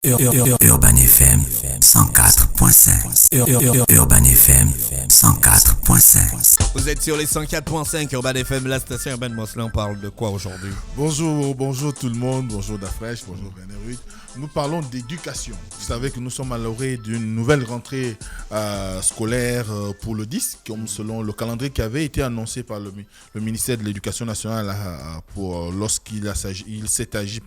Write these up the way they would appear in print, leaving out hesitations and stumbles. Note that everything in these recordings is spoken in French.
Urban FM 104.5. Urban FM 104.5. Vous êtes sur les 104.5 Urban FM, la station Urban Mosley. On parle de quoi aujourd'hui? Bonjour tout le monde, bonjour Dafresh, bonjour Bénéruc. Nous parlons d'éducation. Vous savez que nous sommes à l'orée d'une nouvelle rentrée scolaire pour le 10, comme selon le calendrier qui avait été annoncé par le ministère de l'Éducation nationale lorsqu'il s'est agi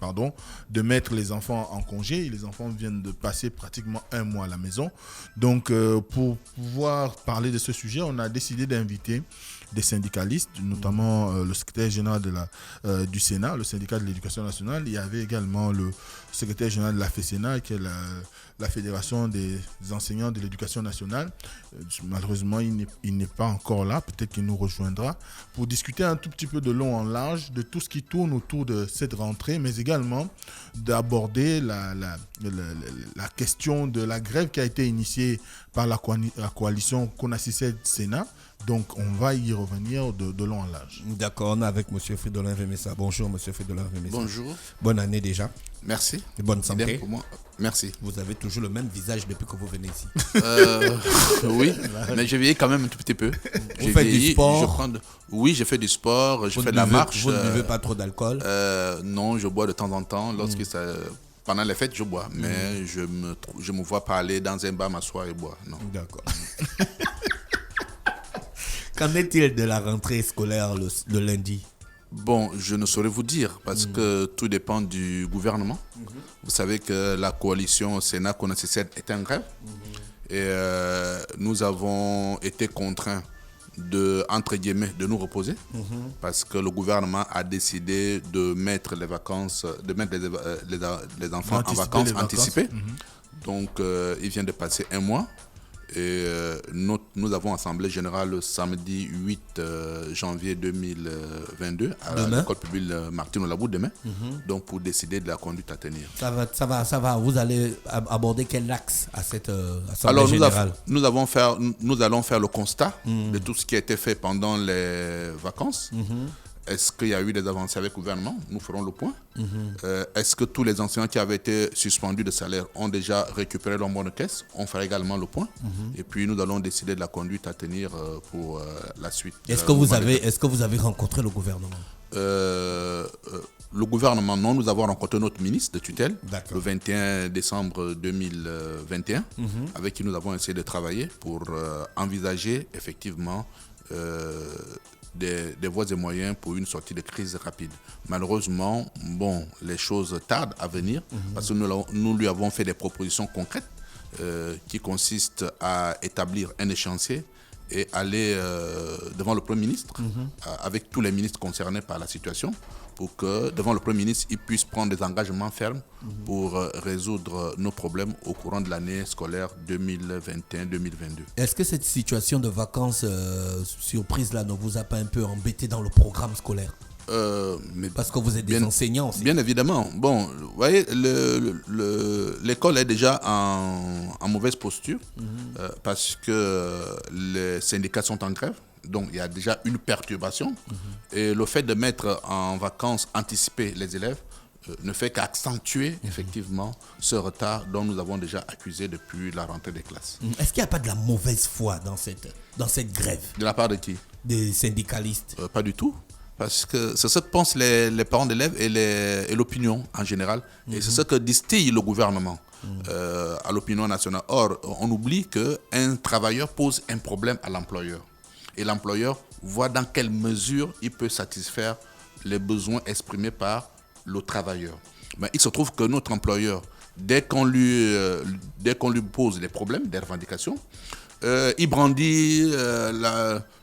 de mettre les enfants en congé. Les enfants viennent de passer pratiquement un mois à la maison. Donc, pour pouvoir parler de ce sujet, on a décidé d'inviter des syndicalistes, notamment le secrétaire général du Sénat, le syndicat de l'éducation nationale. Il y avait également le secrétaire général de la FESENA, qui est la Fédération des enseignants de l'éducation nationale. Malheureusement, il n'est pas encore là. Peut-être qu'il nous rejoindra pour discuter un tout petit peu de long en large de tout ce qui tourne autour de cette rentrée, mais également d'aborder la question de la grève qui a été initiée par la coalition CONACYCED Sénat. Donc, on va y revenir de long en large. D'accord, on est avec M. Fridolin Vemessa. Bonjour, M. Fridolin Vemessa. Bonjour. Bonne année déjà. Merci. Et bonne santé. Bien pour moi. Merci. Vous avez toujours le même visage depuis que vous venez ici. Oui, mais je vieillis quand même un tout petit peu. Vous faites du sport? Oui, je fais du sport, je fais de la marche. Vous ne buvez pas trop d'alcool? Non, je bois de temps en temps. Pendant les fêtes, je bois, mais je me vois pas aller dans un bar m'asseoir et boire. Non. D'accord. Qu'en est-il de la rentrée scolaire le lundi? Bon, je ne saurais vous dire parce que tout dépend du gouvernement. Vous savez que la coalition Sénat CONACYCED est en grève et nous avons été contraints de nous reposer parce que le gouvernement a décidé de mettre les enfants en vacances anticipées. Donc, il vient de passer un mois. Et nous avons assemblée générale le samedi 8 janvier 2022 à l'école publique Martine Olabou demain. Donc pour décider de la conduite à tenir. Ça va. Vous allez aborder quel axe à cette assemblée générale? Nous allons faire le constat de tout ce qui a été fait pendant les vacances. Est-ce qu'il y a eu des avancées avec le gouvernement? Nous ferons le point. Est-ce que tous les enseignants qui avaient été suspendus de salaire ont déjà récupéré leur bon de caisse? On fera également le point. Et puis nous allons décider de la conduite à tenir pour la suite. Est-ce que vous avez rencontré le gouvernement? Le gouvernement, non. Nous avons rencontré notre ministre de tutelle le 21 décembre 2021 avec qui nous avons essayé de travailler pour envisager effectivement des voies et moyens pour une sortie de crise rapide. Malheureusement, les choses tardent à venir parce que nous lui avons fait des propositions concrètes qui consistent à établir un échéancier et aller devant le Premier ministre avec tous les ministres concernés par la situation pour que devant le Premier ministre, il puisse prendre des engagements fermes pour résoudre nos problèmes au courant de l'année scolaire 2021-2022. Est-ce que cette situation de vacances surprise là ne vous a pas un peu embêté dans le programme scolaire? Parce que vous êtes des enseignants aussi. Bien évidemment. Bon, vous voyez, l'école est déjà en mauvaise posture parce que les syndicats sont en grève. Donc, il y a déjà une perturbation. Et le fait de mettre en vacances anticipées les élèves ne fait qu'accentuer effectivement ce retard dont nous avons déjà accusé depuis la rentrée des classes. Est-ce qu'il n'y a pas de la mauvaise foi dans cette grève? De la part de qui? Des syndicalistes. Pas du tout. Parce que c'est ce que pensent les parents d'élèves et l'opinion en général. Et c'est ce que distille le gouvernement à l'opinion nationale. Or, on oublie qu'un travailleur pose un problème à l'employeur. Et l'employeur voit dans quelle mesure il peut satisfaire les besoins exprimés par le travailleur. Mais il se trouve que notre employeur, dès qu'on lui pose des problèmes, des revendications, il brandit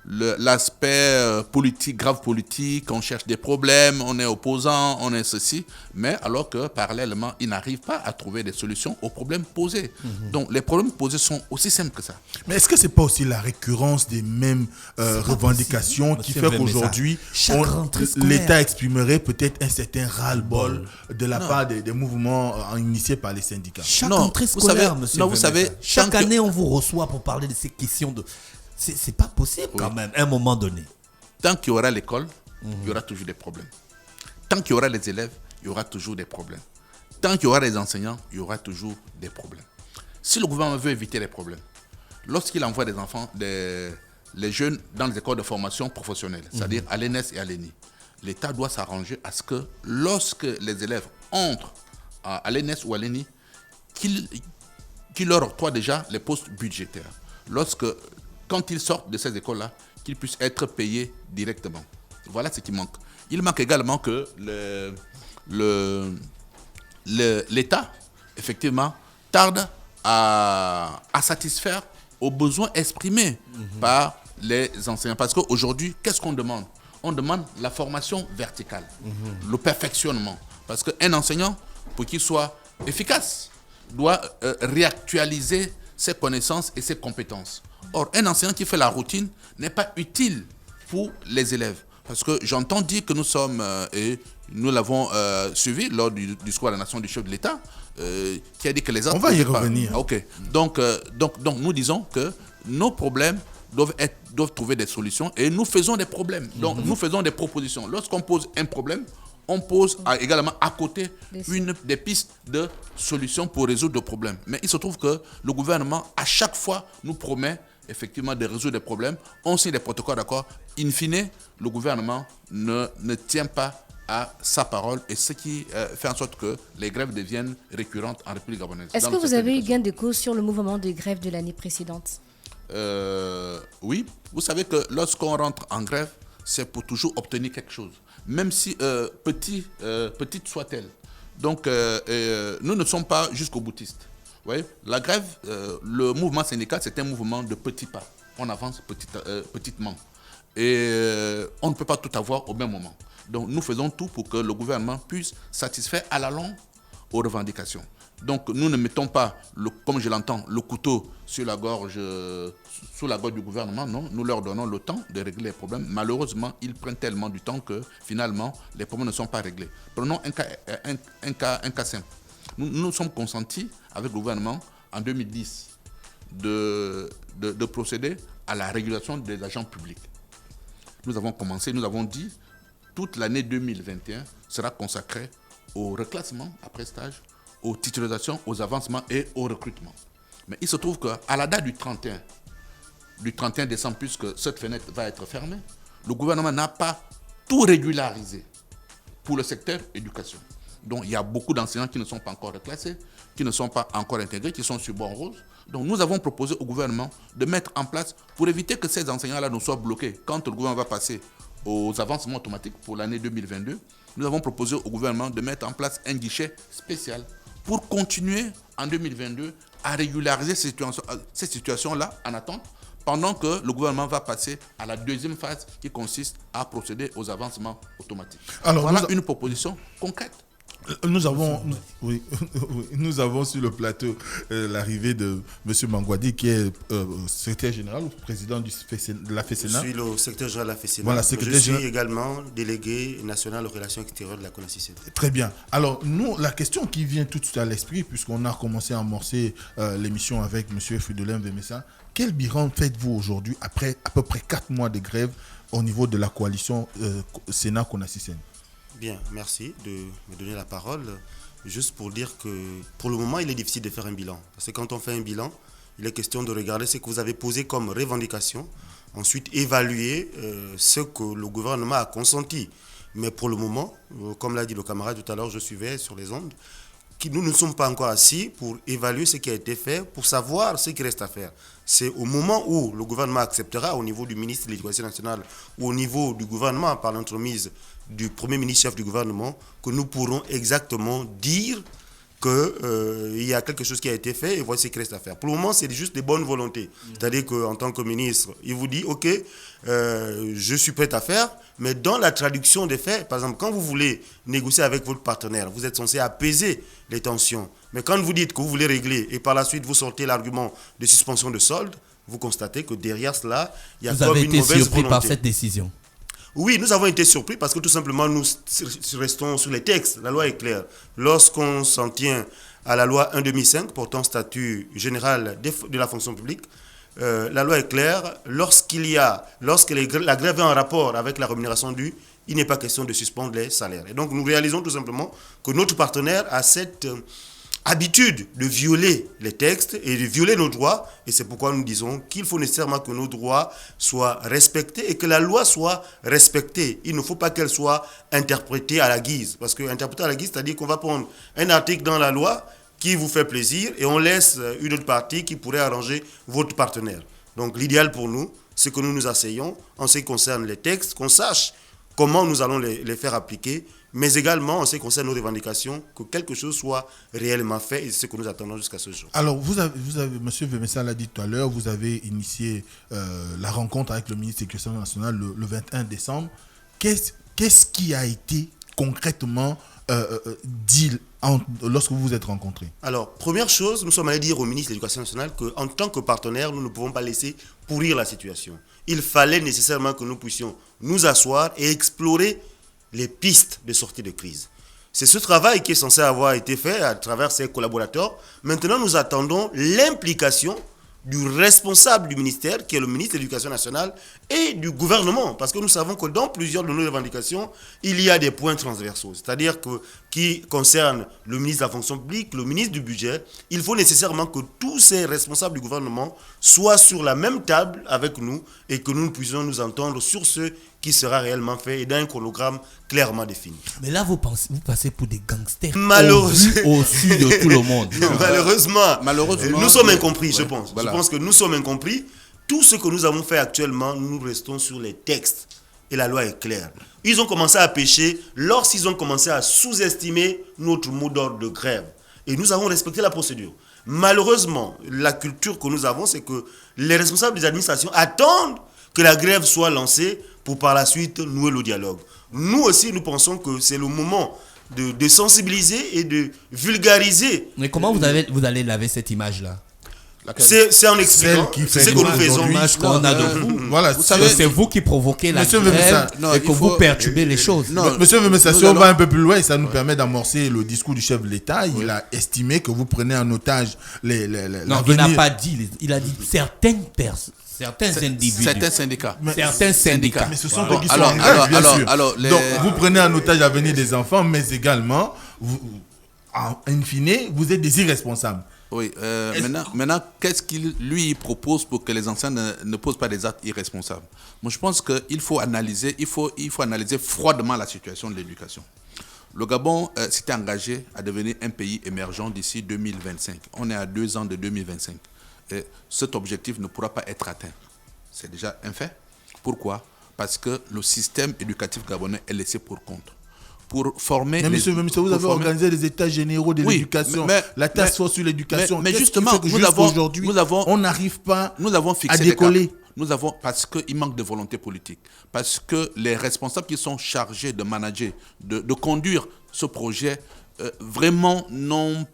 l'aspect politique, grave politique, on cherche des problèmes, on est opposant, on est ceci, mais alors que parallèlement, il n'arrive pas à trouver des solutions aux problèmes posés. Donc les problèmes posés sont aussi simples que ça. Mais est-ce que ce n'est pas aussi la récurrence des mêmes revendications qui fait qu'aujourd'hui, l'État exprimerait peut-être un certain ras-le-bol de la part des mouvements initiés par les syndicats? Chaque rentrée scolaire, monsieur. Vous savez, chaque année, on vous reçoit pour parler de ces questions de... C'est pas possible quand même, à un moment donné. Tant qu'il y aura l'école, il y aura toujours des problèmes. Tant qu'il y aura les élèves, il y aura toujours des problèmes. tant qu'il y aura des enseignants, il y aura toujours des problèmes. Si le gouvernement veut éviter les problèmes, lorsqu'il envoie des enfants, les jeunes dans les écoles de formation professionnelle, c'est-à-dire à l'ENS et à l'ENI, l'État doit s'arranger à ce que lorsque les élèves entrent à l'ENS ou à l'ENI, qu'il leur octroie déjà les postes budgétaires. Quand ils sortent de ces écoles-là, qu'ils puissent être payés directement. Voilà ce qui manque. Il manque également que l'État, effectivement, tarde à satisfaire aux besoins exprimés par les enseignants. Parce qu'aujourd'hui, qu'est-ce qu'on demande? On demande la formation verticale, le perfectionnement. Parce qu'un enseignant, pour qu'il soit efficace, doit réactualiser ses connaissances et ses compétences. Or, un enseignant qui fait la routine n'est pas utile pour les élèves. Parce que j'entends dire que nous sommes, et nous l'avons suivi lors du discours à la nation du chef de l'État, qui a dit que les autres... On va y revenir. Ok. Donc, nous disons que nos problèmes doivent trouver des solutions et nous faisons des problèmes. Donc, nous faisons des propositions. Lorsqu'on pose un problème, on pose également à côté des pistes de solutions pour résoudre le problème. Mais il se trouve que le gouvernement, à chaque fois, nous promet effectivement de résoudre des problèmes. On signe des protocoles d'accord. In fine, le gouvernement ne tient pas à sa parole et ce qui fait en sorte que les grèves deviennent récurrentes en République gabonaise. Est-ce que vous avez eu gain de cause sur le mouvement de grève de l'année précédente? Oui, vous savez que lorsqu'on rentre en grève, c'est pour toujours obtenir quelque chose, même si petite soit-elle. Donc, nous ne sommes pas jusqu'au boutiste. Vous voyez, la grève, le mouvement syndical, c'est un mouvement de petits pas. On avance petitement. Et on ne peut pas tout avoir au même moment. Donc, nous faisons tout pour que le gouvernement puisse satisfaire à la longue aux revendications. Donc, nous ne mettons pas, comme je l'entends, le couteau sous la gorge du gouvernement. Non, nous leur donnons le temps de régler les problèmes. Malheureusement, ils prennent tellement du temps que finalement, les problèmes ne sont pas réglés. Prenons un cas simple. Nous sommes consentis avec le gouvernement en 2010 de procéder à la régulation des agents publics. Nous avons commencé, nous avons dit, toute l'année 2021 sera consacrée au reclassement après stage, aux titularisations, aux avancements et au recrutement. Mais il se trouve qu'à la date du 31 décembre, puisque cette fenêtre va être fermée, le gouvernement n'a pas tout régularisé pour le secteur éducation. Donc il y a beaucoup d'enseignants qui ne sont pas encore reclassés, qui ne sont pas encore intégrés, qui sont sur banc rose. Donc nous avons proposé au gouvernement de mettre en place, pour éviter que ces enseignants-là ne soient bloqués quand le gouvernement va passer aux avancements automatiques pour l'année 2022, nous avons proposé au gouvernement de mettre en place un guichet spécial pour continuer en 2022 à régulariser ces situations-là en attente, pendant que le gouvernement va passer à la deuxième phase qui consiste à procéder aux avancements automatiques. Alors, voilà une proposition concrète. Nous avons sur le plateau l'arrivée de M. Mangouadi, qui est secrétaire général ou président de la FESENA. Je suis le secrétaire général de la FESENA. Voilà, je suis également délégué national aux relations extérieures de la CONACYCD. Très bien. Alors, nous, la question qui vient tout de suite à l'esprit, puisqu'on a commencé à amorcer l'émission avec M. Fridolin Vemessa, quel bilan faites-vous aujourd'hui, après à peu près 4 mois de grève au niveau de la coalition Sénat-CONACYCD? Bien, merci de me donner la parole. Juste pour dire que pour le moment, il est difficile de faire un bilan. Parce que quand on fait un bilan, il est question de regarder ce que vous avez posé comme revendication, ensuite évaluer ce que le gouvernement a consenti. Mais pour le moment, comme l'a dit le camarade tout à l'heure, je suivais sur les ondes, nous ne sommes pas encore assis pour évaluer ce qui a été fait, pour savoir ce qui reste à faire. C'est au moment où le gouvernement acceptera, au niveau du ministre de l'Éducation nationale ou au niveau du gouvernement, par l'entremise du Premier ministre chef du gouvernement, que nous pourrons exactement dire qu'il y a quelque chose qui a été fait et voici ce qui reste à faire. Pour le moment, c'est juste des bonnes volontés. C'est-à-dire qu'en tant que ministre, il vous dit, OK, je suis prêt à faire, mais dans la traduction des faits, par exemple, quand vous voulez négocier avec votre partenaire, vous êtes censé apaiser les tensions. Mais quand vous dites que vous voulez régler et par la suite vous sortez l'argument de suspension de solde, vous constatez que derrière cela, il y a comme une mauvaise volonté. Vous avez été surpris par cette décision? Oui, nous avons été surpris parce que tout simplement nous restons sur les textes. La loi est claire. Lorsqu'on s'en tient à la loi 1/2005 portant statut général de la fonction publique, la loi est claire. Lorsque la grève est en rapport avec la rémunération due, il n'est pas question de suspendre les salaires. Et donc, nous réalisons tout simplement que notre partenaire a cette habitude de violer les textes et de violer nos droits. Et c'est pourquoi nous disons qu'il faut nécessairement que nos droits soient respectés et que la loi soit respectée. Il ne faut pas qu'elle soit interprétée à la guise. Parce que interprétée à la guise, c'est-à-dire qu'on va prendre un article dans la loi qui vous fait plaisir et on laisse une autre partie qui pourrait arranger votre partenaire. Donc l'idéal pour nous, c'est que nous nous asseyons en ce qui concerne les textes, qu'on sache comment nous allons les faire appliquer, mais également en ce qui concerne nos revendications, que quelque chose soit réellement fait, et c'est ce que nous attendons jusqu'à ce jour. Alors, vous avez M. Vemessa l'a dit tout à l'heure, vous avez initié la rencontre avec le ministre de l'Éducation nationale le 21 décembre. Qu'est-ce qui a été concrètement dit lorsque vous vous êtes rencontrés? Alors, première chose, nous sommes allés dire au ministre de l'Éducation nationale qu'en tant que partenaire, nous ne pouvons pas laisser pourrir la situation. Il fallait nécessairement que nous puissions nous asseoir et explorer les pistes de sortie de crise. C'est ce travail qui est censé avoir été fait à travers ses collaborateurs. Maintenant, nous attendons l'implication du responsable du ministère, qui est le ministre de l'Éducation nationale, et du gouvernement. Parce que nous savons que dans plusieurs de nos revendications, il y a des points transversaux. C'est-à-dire que qui concerne le ministre de la fonction publique, le ministre du budget, il faut nécessairement que tous ces responsables du gouvernement soient sur la même table avec nous et que nous puissions nous entendre sur ce qui sera réellement fait et dans un chronogramme clairement défini. Mais là, vous passez pour des gangsters au-dessus de tout le monde. Malheureusement, nous sommes incompris, je pense. Voilà. Je pense que nous sommes incompris. Tout ce que nous avons fait actuellement, nous restons sur les textes. Et la loi est claire. Ils ont commencé à pécher lorsqu'ils ont commencé à sous-estimer notre mot d'ordre de grève. Et nous avons respecté la procédure. Malheureusement, la culture que nous avons, c'est que les responsables des administrations attendent que la grève soit lancée pour par la suite nouer le dialogue. Nous aussi, nous pensons que c'est le moment de sensibiliser et de vulgariser. Mais comment vous allez laver cette image-là? C'est en expliquant ce que nous faisons. L'image qu'on a de vous. Voilà, c'est vous qui provoquez la grève et que vous perturbez les choses. Monsieur Vemessa, si on va un peu plus loin, et ça nous permet d'amorcer le discours du chef de l'État, il a estimé que vous prenez en otage non, il n'a pas dit, il a dit certaines personnes. Certains individus. Certains syndicats. Certains syndicats. Mais ce sont eux qui sont en grève, bien sûr. Donc, vous prenez en otage l'avenir des enfants, mais également, in fine, vous êtes des irresponsables. Oui. Maintenant, qu'est-ce qu'il lui propose pour que les anciens ne posent pas des actes irresponsables? Moi, je pense qu'il faut analyser, il faut analyser froidement la situation de l'éducation. Le Gabon s'était engagé à devenir un pays émergent d'ici 2025. On est à 2 ans de 2025. Et cet objectif ne pourra pas être atteint. C'est déjà un fait. Pourquoi? Parce que le système éducatif gabonais est laissé pour compte. Pour former... Mais monsieur, vous avez organisé les états généraux de l'éducation, la task force sur l'éducation. Mais justement, aujourd'hui, on n'arrive pas à décoller. Parce qu'il manque de volonté politique. Parce que les responsables qui sont chargés de manager, de conduire ce projet, vraiment n'ont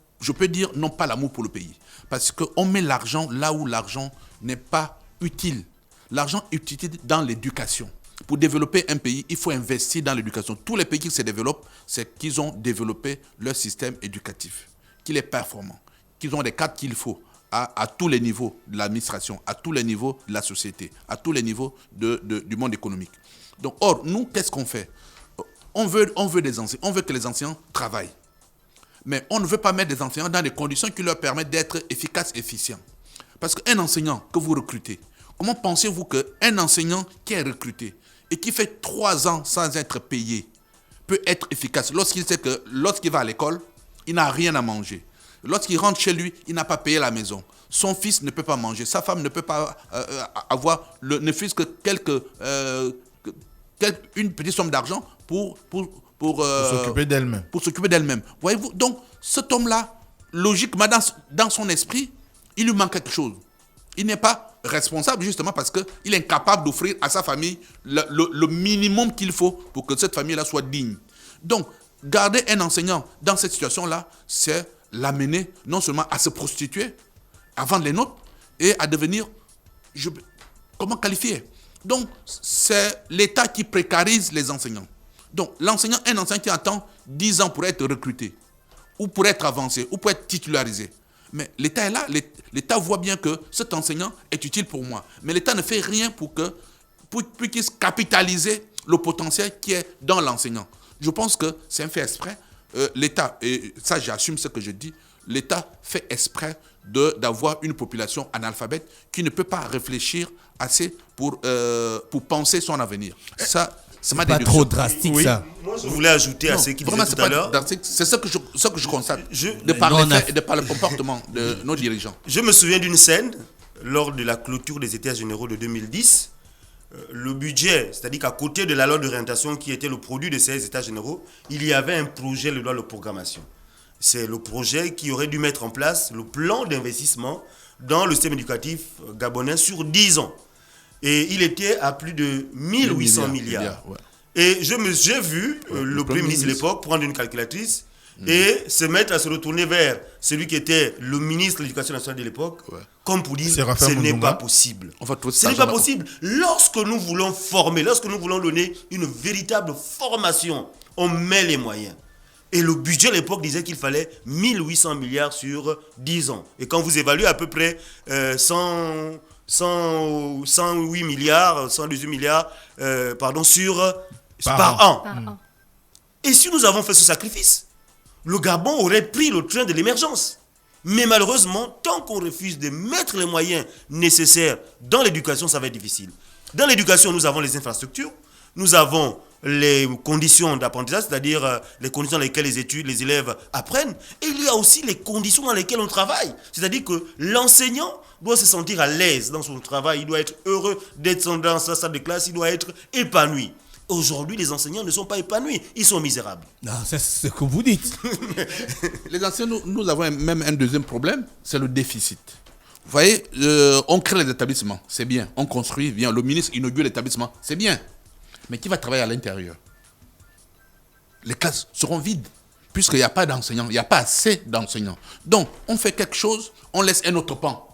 pas l'amour pour le pays. Parce qu'on met l'argent là où l'argent n'est pas utile. L'argent est utile dans l'éducation. Pour développer un pays, il faut investir dans l'éducation. Tous les pays qui se développent, c'est qu'ils ont développé leur système éducatif, qu'il est performant, qu'ils ont les cadres qu'il faut à tous les niveaux de l'administration, à tous les niveaux de la société, à tous les niveaux du monde économique. Donc, or, nous, qu'est-ce qu'on fait? On veut des enseignants, on veut que les enseignants travaillent. Mais on ne veut pas mettre des enseignants dans des conditions qui leur permettent d'être efficaces et efficients. Parce qu'un enseignant que vous recrutez, comment pensez-vous qu'un enseignant qui est recruté et qui fait 3 ans sans être payé peut être efficace lorsqu'il sait que lorsqu'il va à l'école, il n'a rien à manger. Lorsqu'il rentre chez lui, il n'a pas payé la maison. Son fils ne peut pas manger. Sa femme ne peut pas avoir ne fût-ce que une petite somme d'argent pour s'occuper d'elle-même. Pour s'occuper d'elle-même. Voyez-vous, donc cet homme-là, logiquement, dans son esprit, il lui manque quelque chose. Il n'est pas responsable justement parce qu'il est incapable d'offrir à sa famille le minimum qu'il faut pour que cette famille-là soit digne. Donc, garder un enseignant dans cette situation-là, c'est l'amener non seulement à se prostituer, à vendre les notes et à devenir, comment qualifier? Donc, c'est l'État qui précarise les enseignants. Donc, un enseignant qui attend 10 ans pour être recruté, ou pour être avancé, ou pour être titularisé. Mais l'État est là, l'État voit bien que cet enseignant est utile pour moi. Mais l'État ne fait rien pour qu'il puisse capitaliser le potentiel qui est dans l'enseignant. Je pense que c'est un fait exprès. L'État, et ça j'assume ce que je dis, l'État fait exprès d'avoir une population analphabète qui ne peut pas réfléchir assez pour penser son avenir. Ça, c'est pas trop drastique, ça. Moi, je voulais ajouter à ce qu'il disait tout à l'heure. C'est ce que je constate, de par les faits et de par le comportement de nos dirigeants. Je me souviens d'une scène, lors de la clôture des États généraux de 2010, le budget, c'est-à-dire qu'à côté de la loi d'orientation qui était le produit de ces États généraux, il y avait un projet de loi de programmation. C'est le projet qui aurait dû mettre en place le plan d'investissement dans le système éducatif gabonais sur 10 ans. Et il était à plus de 1800 milliards. Ouais. Et j'ai vu le Premier ministre de l'époque prendre une calculatrice et se mettre à se retourner vers celui qui était le ministre de l'Éducation nationale de l'époque, comme pour dire ce n'est pas possible. Ce n'est pas possible. Lorsque nous voulons former, lorsque nous voulons donner une véritable formation, on met les moyens. Et le budget à l'époque disait qu'il fallait 1800 milliards sur 10 ans. Et quand vous évaluez à peu près 108 milliards, 118 milliards par an. Et si nous avons fait ce sacrifice, le Gabon aurait pris le train de l'émergence. Mais malheureusement, tant qu'on refuse de mettre les moyens nécessaires dans l'éducation, ça va être difficile. Dans l'éducation, nous avons les infrastructures, nous avons les conditions d'apprentissage, c'est-à-dire les conditions dans lesquelles les élèves apprennent. Et il y a aussi les conditions dans lesquelles on travaille. C'est-à-dire que l'enseignant doit se sentir à l'aise dans son travail, il doit être heureux d'être dans sa salle de classe, il doit être épanoui. Aujourd'hui, les enseignants ne sont pas épanouis, ils sont misérables. Non, c'est ce que vous dites. Les enseignants, nous avons même un deuxième problème, c'est le déficit. Vous voyez, on crée les établissements, c'est bien. On construit, bien. Le ministre inaugure l'établissement, c'est bien. Mais qui va travailler à l'intérieur? Les classes seront vides, puisqu'il n'y a pas d'enseignants, il n'y a pas assez d'enseignants. Donc, on fait quelque chose, on laisse un autre pan.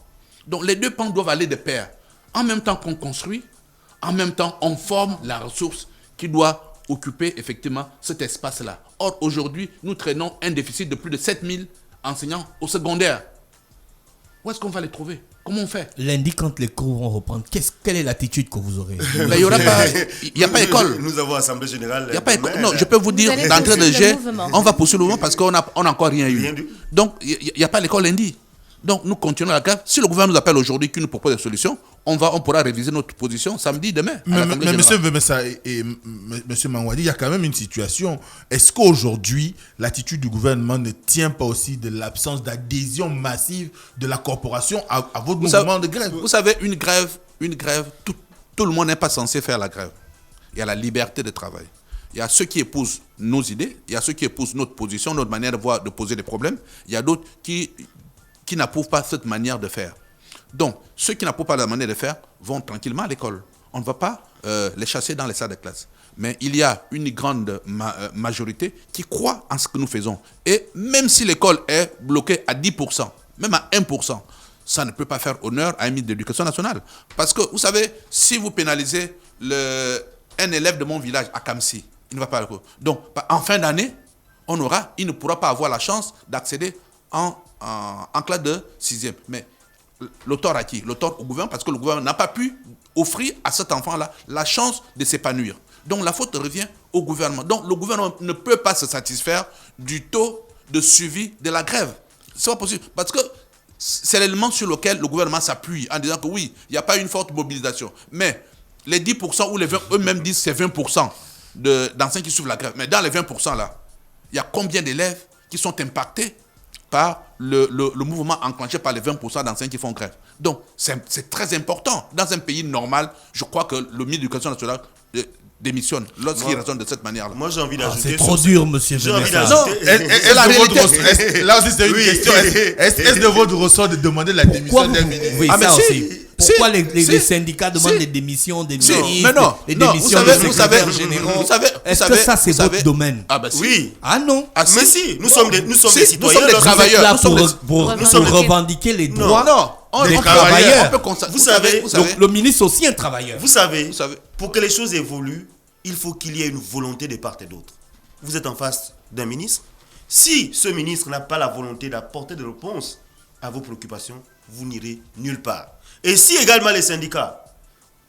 Donc, les deux pans doivent aller de pair. En même temps qu'on construit, en même temps, on forme la ressource qui doit occuper effectivement cet espace-là. Or, aujourd'hui, nous traînons un déficit de plus de 7000 enseignants au secondaire. Où est-ce qu'on va les trouver? Comment on fait? Lundi, quand les cours vont reprendre, quelle est l'attitude que vous aurez? Il n'y a pas d'école. Nous avons Assemblée Générale. Il n'y a pas école. Non, je peux vous dire, d'entrée de jet, on va poursuivre le mouvement parce qu'on n'a encore rien eu. Donc, il n'y a pas l'école lundi. Donc, nous continuons la grève. Si le gouvernement nous appelle aujourd'hui qu'il nous propose des solutions, on pourra réviser notre position samedi, demain. Mais M. Vemessa et M. Mangwadi, il y a quand même une situation. Est-ce qu'aujourd'hui, l'attitude du gouvernement ne tient pas aussi de l'absence d'adhésion massive de la corporation à votre mouvement de grève? Vous savez, une grève, tout le monde n'est pas censé faire la grève. Il y a la liberté de travail. Il y a ceux qui épousent nos idées, il y a ceux qui épousent notre position, notre manière de poser des problèmes. Il y a d'autres qui n'approuvent pas cette manière de faire. Donc, ceux qui n'approuvent pas la manière de faire vont tranquillement à l'école. On ne va pas les chasser dans les salles de classe. Mais il y a une grande majorité qui croit en ce que nous faisons. Et même si l'école est bloquée à 10%, même à 1%, ça ne peut pas faire honneur à un ministre de l'Éducation nationale. Parce que, vous savez, si vous pénalisez un élève de mon village à Kamsi, il ne va pas à l'école. Donc, en fin d'année, il ne pourra pas avoir la chance d'accéder en classe de 6e. Mais le tort à qui? Le tort au gouvernement, parce que le gouvernement n'a pas pu offrir à cet enfant-là la chance de s'épanouir. Donc la faute revient au gouvernement. Donc le gouvernement ne peut pas se satisfaire du taux de suivi de la grève. Ce n'est pas possible. Parce que c'est l'élément sur lequel le gouvernement s'appuie en disant que oui, il n'y a pas une forte mobilisation. Mais les 10% ou les 20%, eux-mêmes disent que c'est 20% d'enseignants qui suivent la grève. Mais dans les 20% là, il y a combien d'élèves qui sont impactés par le mouvement enclenché par les 20% d'enseignants qui font grève. Donc, c'est très important. Dans un pays normal, je crois que le ministre de l'Éducation nationale démissionne lorsqu'il raisonne de cette manière-là. Moi, j'ai envie d'ajouter... c'est trop dur, monsieur. J'ai envie d'ajouter... Là aussi, c'est une question. Est-ce de votre ressort de demander la démission d'un ministre? Oui, ça aussi. Pourquoi les syndicats demandent des démissions des ministres, les démissions des secrétaires généraux? Est-ce que ça, c'est votre domaine? Ah, bah si. Oui. Ah non. Mais si, nous sommes des citoyens. Nous sommes des travailleurs. Pour revendiquer les droits des travailleurs. Vous savez, le ministre aussi est un travailleur. Vous savez, pour que les choses évoluent, il faut qu'il y ait une volonté de part et d'autre. Vous êtes en face d'un ministre. Si ce ministre n'a pas la volonté d'apporter des réponses à vos préoccupations, vous n'irez nulle part. Et si également les syndicats,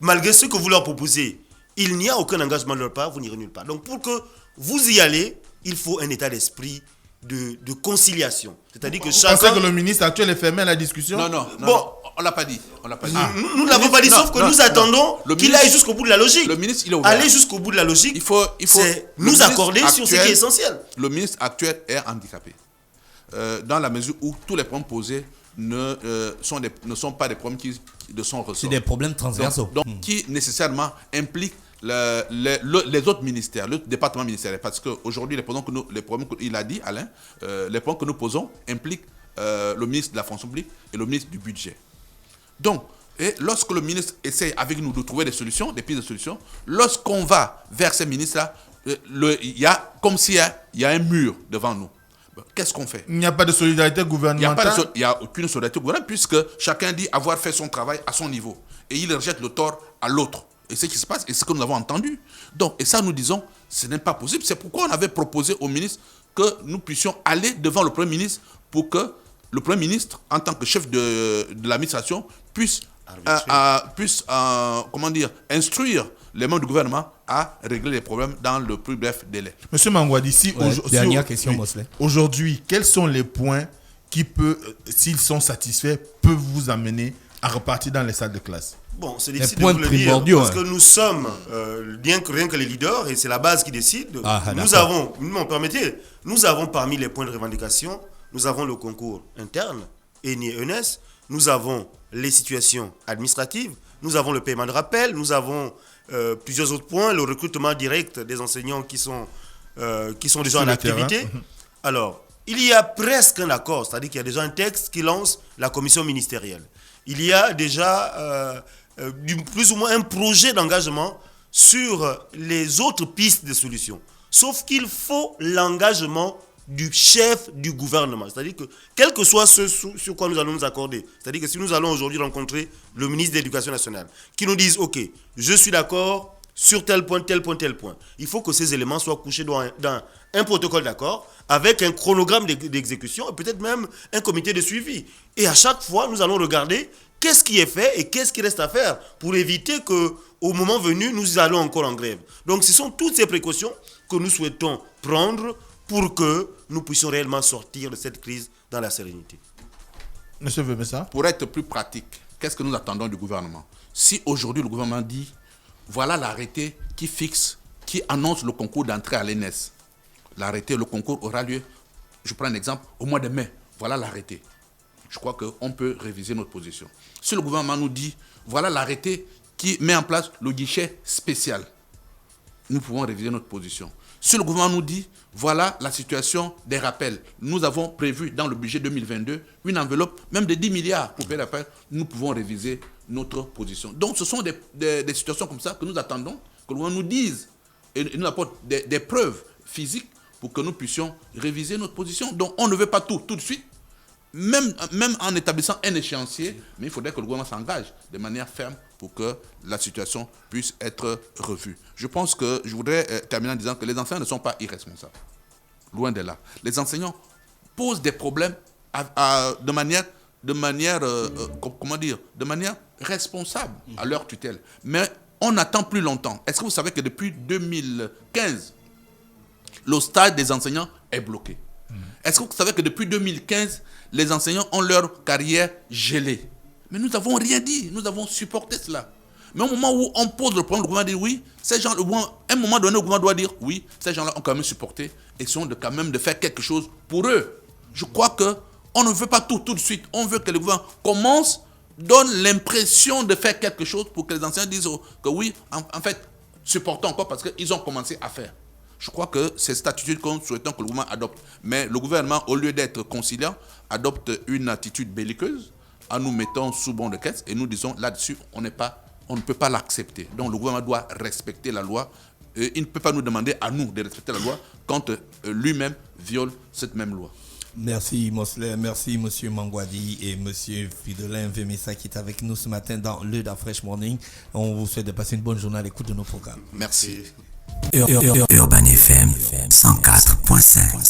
malgré ce que vous leur proposez, il n'y a aucun engagement de leur part, vous n'irez nulle part. Donc pour que vous y allez, il faut un état d'esprit de conciliation. C'est-à-dire que chacun... Vous pensez que le ministre actuel est fermé à la discussion? Non, on l'a pas dit. Nous ne l'avons pas dit, sauf que nous attendons qu'il aille jusqu'au bout de la logique. Le ministre, il est ouvert. Aller jusqu'au bout de la logique, c'est nous accorder sur ce qui est essentiel. Le ministre actuel est handicapé. Dans la mesure où tous les problèmes posés ne sont pas des problèmes qui de son ressort. C'est des problèmes transversaux. Donc qui nécessairement impliquent les autres ministères, le département ministériel. Parce qu'aujourd'hui, les problèmes qu'il a dit, Alain, les problèmes que nous posons impliquent le ministre de la fonction publique et le ministre du budget. Donc, et lorsque le ministre essaie avec nous de trouver des solutions, des pistes de solutions, lorsqu'on va vers ces ministres-là, il y a comme s'il y a un mur devant nous. Qu'est-ce qu'on fait? Il n'y a pas de solidarité gouvernementale. Il n'y a aucune solidarité gouvernementale puisque chacun dit avoir fait son travail à son niveau. Et il rejette le tort à l'autre. Et c'est ce qui se passe et ce que nous avons entendu. Donc, et ça, nous disons, ce n'est pas possible. C'est pourquoi on avait proposé au ministre que nous puissions aller devant le Premier ministre pour que le Premier ministre, en tant que chef de l'administration, puisse instruire les membres du gouvernement à régler les problèmes dans le plus bref délai. Monsieur Mangouadi, dernière question, Mosley. Aujourd'hui, quels sont les points qui, s'ils sont satisfaits, peuvent vous amener à repartir dans les salles de classe? Bon, c'est difficile de vous le dire, parce que nous sommes, rien que les leaders, et c'est la base qui décide, nous avons parmi les points de revendication, nous avons le concours interne, ENIE-ENES, nous avons les situations administratives, nous avons le paiement de rappel, nous avons plusieurs autres points, le recrutement direct des enseignants qui sont déjà en activité. Alors, il y a presque un accord, c'est-à-dire qu'il y a déjà un texte qui lance la commission ministérielle. Il y a déjà plus ou moins un projet d'engagement sur les autres pistes de solutions. Sauf qu'il faut l'engagement du chef du gouvernement. C'est-à-dire que, quel que soit ce sur quoi nous allons nous accorder, c'est-à-dire que si nous allons aujourd'hui rencontrer le ministre de l'Éducation nationale, qui nous dise, OK, je suis d'accord sur tel point, tel point, tel point. Il faut que ces éléments soient couchés dans un protocole d'accord, avec un chronogramme d'exécution et peut-être même un comité de suivi. Et à chaque fois, nous allons regarder qu'est-ce qui est fait et qu'est-ce qui reste à faire pour éviter qu'au moment venu, nous allons encore en grève. Donc, ce sont toutes ces précautions que nous souhaitons prendre pour que nous puissions réellement sortir de cette crise dans la sérénité. Monsieur Vemessa? Pour être plus pratique, qu'est-ce que nous attendons du gouvernement? Si aujourd'hui le gouvernement dit, voilà l'arrêté qui annonce le concours d'entrée à l'ENS. L'arrêté, le concours aura lieu, je prends un exemple, au mois de mai. Voilà l'arrêté. Je crois qu'on peut réviser notre position. Si le gouvernement nous dit, voilà l'arrêté qui met en place le guichet spécial, nous pouvons réviser notre position. Si le gouvernement nous dit, voilà la situation des rappels, nous avons prévu dans le budget 2022 une enveloppe même de 10 milliards pour payer les rappels, nous pouvons réviser notre position. Donc ce sont des situations comme ça que nous attendons, que le gouvernement nous dise et nous apporte des preuves physiques pour que nous puissions réviser notre position. Donc on ne veut pas tout de suite, même en établissant un échéancier, mais il faudrait que le gouvernement s'engage de manière ferme pour que la situation puisse être revue. Je pense que je voudrais terminer en disant que les enseignants ne sont pas irresponsables. Loin de là. Les enseignants posent des problèmes de manière responsable à leur tutelle. Mais on n'attend plus longtemps. Est-ce que vous savez que depuis 2015, le stage des enseignants est bloqué? Est-ce que vous savez que depuis 2015, les enseignants ont leur carrière gelée? Mais nous n'avons rien dit, nous avons supporté cela. Mais au moment où on pose le problème, le gouvernement dit oui, ces gens, à un moment donné, le gouvernement doit dire oui, ces gens-là ont quand même supporté, essayons quand même de faire quelque chose pour eux. Je crois qu'on ne veut pas tout de suite, on veut que le gouvernement commence, donne l'impression de faire quelque chose pour que les enseignants disent que oui, en fait, supportons encore parce qu'ils ont commencé à faire. Je crois que c'est cette attitude que nous souhaitons que le gouvernement adopte. Mais le gouvernement, au lieu d'être conciliant, adopte une attitude belliqueuse en nous mettant sous bon de caisse et nous disons là-dessus, on ne peut pas l'accepter. Donc le gouvernement doit respecter la loi. Il ne peut pas nous demander à nous de respecter la loi quand lui-même viole cette même loi. Merci Mosley, merci Monsieur Mangouadi et Monsieur Fridolin Vemessa qui est avec nous ce matin dans le Fresh Morning. On vous souhaite de passer une bonne journée à l'écoute de nos programmes. Merci. Urban FM 104.5